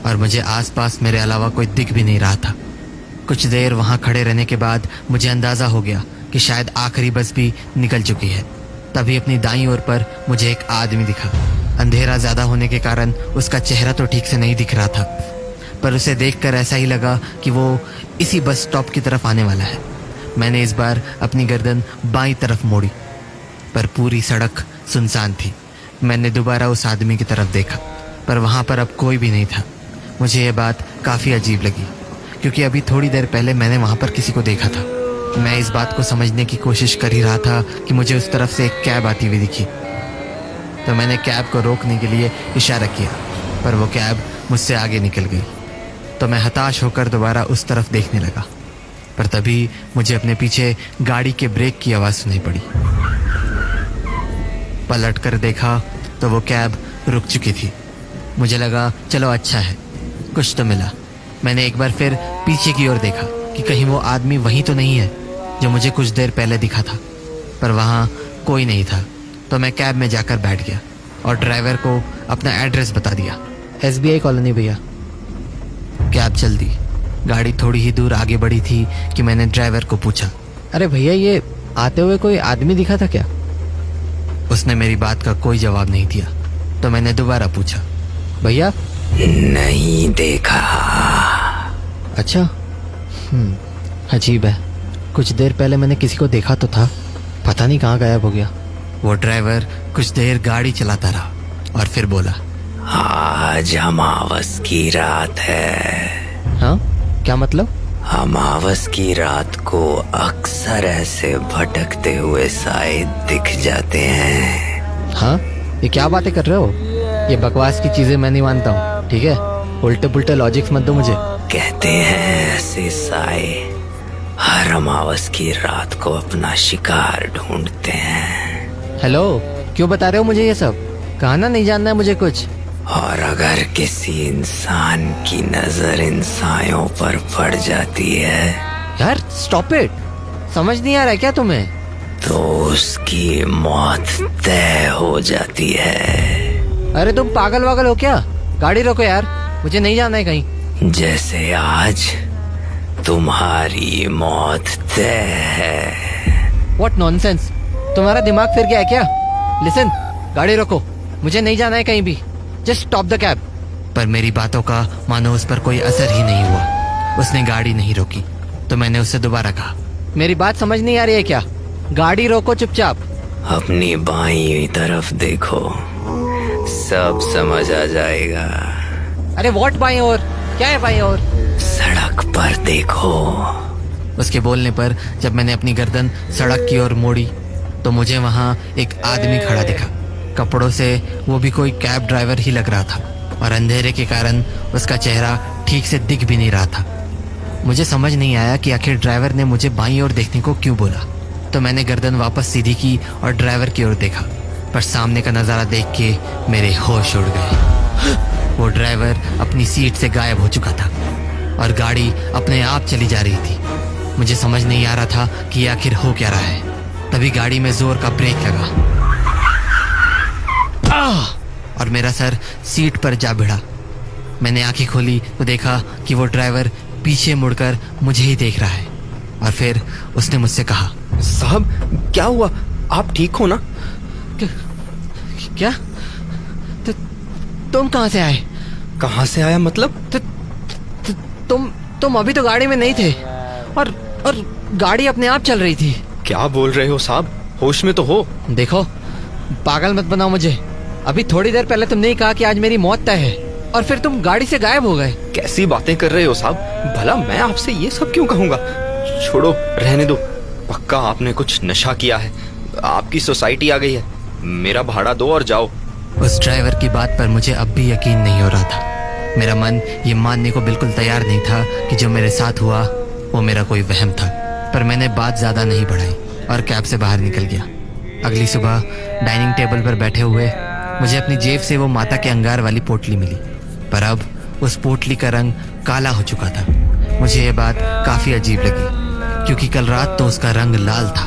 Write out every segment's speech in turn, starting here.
और मुझे आसपास मेरे अलावा कोई दिख भी नहीं रहा था। कुछ देर वहाँ खड़े रहने के बाद मुझे अंदाज़ा हो गया कि शायद आखिरी बस भी निकल चुकी है। तभी अपनी दाईं ओर पर मुझे एक आदमी दिखा। अंधेरा ज़्यादा होने के कारण उसका चेहरा तो ठीक से नहीं दिख रहा था, पर उसे देखकर ऐसा ही लगा कि वो इसी बस स्टॉप की तरफ आने वाला है। मैंने इस बार अपनी गर्दन बाईं तरफ मोड़ी, पर पूरी सड़क सुनसान थी। मैंने दोबारा उस आदमी की तरफ देखा, पर वहाँ पर अब कोई भी नहीं था। मुझे ये बात काफ़ी अजीब लगी, क्योंकि अभी थोड़ी देर पहले मैंने वहाँ पर किसी को देखा था। मैं इस बात को समझने की कोशिश कर ही रहा था कि मुझे उस तरफ से एक कैब आती हुई दिखी, तो मैंने कैब को रोकने के लिए इशारा किया, पर वो कैब मुझसे आगे निकल गई। तो मैं हताश होकर दोबारा उस तरफ देखने लगा, पर तभी मुझे अपने पीछे गाड़ी के ब्रेक की आवाज़ सुनाई पड़ी। पलट कर देखा तो वो कैब रुक चुकी थी। मुझे लगा चलो अच्छा है, कुछ तो मिला। मैंने एक बार फिर पीछे की ओर देखा कि कहीं वो आदमी वहीं तो नहीं है जो मुझे कुछ देर पहले दिखा था, पर वहाँ कोई नहीं था। तो मैं कैब में जाकर बैठ गया और ड्राइवर को अपना एड्रेस बता दिया। SBI कॉलोनी भैया। कैब चल दी। गाड़ी थोड़ी ही दूर आगे बढ़ी थी कि मैंने ड्राइवर को पूछा, अरे भैया ये आते हुए कोई आदमी दिखा था क्या? उसने मेरी बात का कोई जवाब नहीं दिया। तो मैंने दोबारा पूछा, भैया नहीं देखा। अच्छा, अजीब है। कुछ देर पहले मैंने किसी को देखा तो था, पता नहीं कहाँ गायब हो गया। वो ड्राइवर कुछ देर गाड़ी चलाता रहा और फिर बोला, आज अमावस की रात है। हाँ क्या मतलब? अमावस की रात को अक्सर ऐसे भटकते हुए साए दिख जाते हैं। हाँ ये क्या बातें कर रहे हो? ये बकवास की चीजें मैं नहीं मानता हूँ, ठीक है? उल्टे पुल्टे लॉजिक्स मत दो मुझे। कहते हैं ऐसे साए हर अमावस की रात को अपना शिकार ढूंढते हैं। हेलो, क्यों बता रहे हो मुझे ये सब? कहना नहीं जानना है मुझे कुछ। और अगर किसी इंसान की नजर इन सायों पर पड़ जाती है, यार स्टॉप इट, समझ नहीं आ रहा है क्या तुम्हें? तो उसकी मौत तय हो जाती है। अरे तुम पागल वागल हो क्या? गाड़ी रोको यार, मुझे नहीं जाना है कहीं। जैसे आज तुम्हारी मौत तय है। व्हाट नॉनसेंस, तुम्हारा दिमाग फिर गया है क्या? लिसन, गाड़ी रोको, मुझे नहीं जाना है कहीं भी। Just stop the cab. पर मेरी बातों का मानो उस पर कोई असर ही नहीं हुआ। उसने गाड़ी नहीं रोकी। तो मैंने उससे दोबारा कहा, मेरी बात समझ नहीं आ रही है क्या? गाड़ी रोको चुपचाप। अपनी बाईं तरफ देखो, सब समझ आ जाएगा। अरे व्हाट बाईं ओर? क्या है बाईं ओर? सड़क पर देखो। उसके बोलने पर जब मैंने अपनी गर्दन सड़क की ओर मोड़ी तो मुझे वहाँ एक आदमी खड़ा दिखा। कपड़ों से वो भी कोई कैब ड्राइवर ही लग रहा था, और अंधेरे के कारण उसका चेहरा ठीक से दिख भी नहीं रहा था। मुझे समझ नहीं आया कि आखिर ड्राइवर ने मुझे बाईं ओर देखने को क्यों बोला। तो मैंने गर्दन वापस सीधी की और ड्राइवर की ओर देखा, पर सामने का नज़ारा देख के मेरे होश उड़ गए। वो ड्राइवर अपनी सीट से गायब हो चुका था और गाड़ी अपने आप चली जा रही थी। मुझे समझ नहीं आ रहा था कि आखिर हो क्या रहा है। तभी गाड़ी में जोर का ब्रेक लगा और मेरा सर सीट पर जा भिड़ा। मैंने आंखें खोली तो देखा कि वो ड्राइवर पीछे मुड़कर मुझे ही देख रहा है, और फिर उसने मुझसे कहा, साहब क्या हुआ? आप ठीक हो ना? क्या? तुम कहाँ से आए? कहाँ से आया मतलब? तुम अभी तो गाड़ी में नहीं थे और गाड़ी अपने आप चल रही थी। क्या बोल रहे हो साहब? होश में तो हो? देखो, पागल मत बनाओ मुझे। अभी थोड़ी देर पहले तुमने ही कहा कि आज मेरी मौत तय है, और फिर तुम गाड़ी से गायब हो गए। कैसी बातें कर रहे हो साहब? भला मैं आपसे ये सब क्यों कहूँगा? छोड़ो, रहने दो। पक्का आपने कुछ नशा किया है। आपकी सोसाइटी आ गई है। मेरा भाड़ा दो और जाओ। उस ड्राइवर की बात पर मुझे अब भी यकीन नहीं हो रहा था। मेरा मन ये मानने को बिल्कुल तैयार नहीं था कि जो मेरे साथ हुआ वो मेरा कोई वहम था। पर मैंने बात ज़्यादा नहीं बढ़ाई और कैब से बाहर निकल गया। अगली सुबह डाइनिंग टेबल पर बैठे हुए मुझे अपनी जेब से वो माता के अंगार वाली पोटली मिली, पर अब उस पोटली का रंग काला हो चुका था। मुझे ये बात काफ़ी अजीब लगी, क्योंकि कल रात तो उसका रंग लाल था।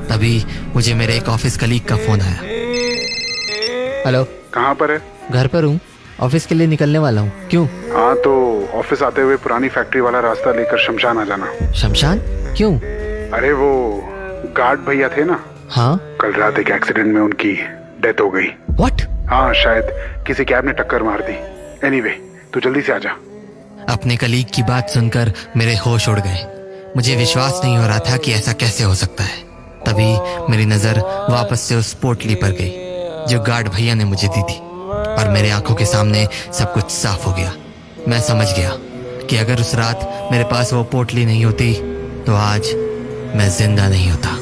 तभी मुझे मेरे एक ऑफिस कलीग का फ़ोन आया। हेलो, कहाँ पर है? घर पर हूँ। ऑफिस के लिए निकलने वाला हूँ। क्यों? हाँ तो ऑफिस आते हुए पुरानी फैक्ट्री वाला रास्ता लेकर शमशान आ जाना। शमशान? क्यों? अरे वो गार्ड भैया थे ना, हाँ। कल रात एक एक्सीडेंट में उनकी डेथ हो गई। व्हाट? हाँ शायद किसी कैब ने टक्कर मार दी। एनीवे तू जल्दी से आ जा। अपने कलीग की बात सुनकर मेरे होश उड़ गए। मुझे विश्वास नहीं हो रहा था कि ऐसा कैसे हो सकता है। तभी मेरी नजर वापस से उस पोटली पर गई जो गार्ड भैया ने मुझे दी थी, और मेरे आंखों के सामने सब कुछ साफ हो गया। मैं समझ गया कि अगर उस रात मेरे पास वो पोटली नहीं होती तो आज मैं जिंदा नहीं होता।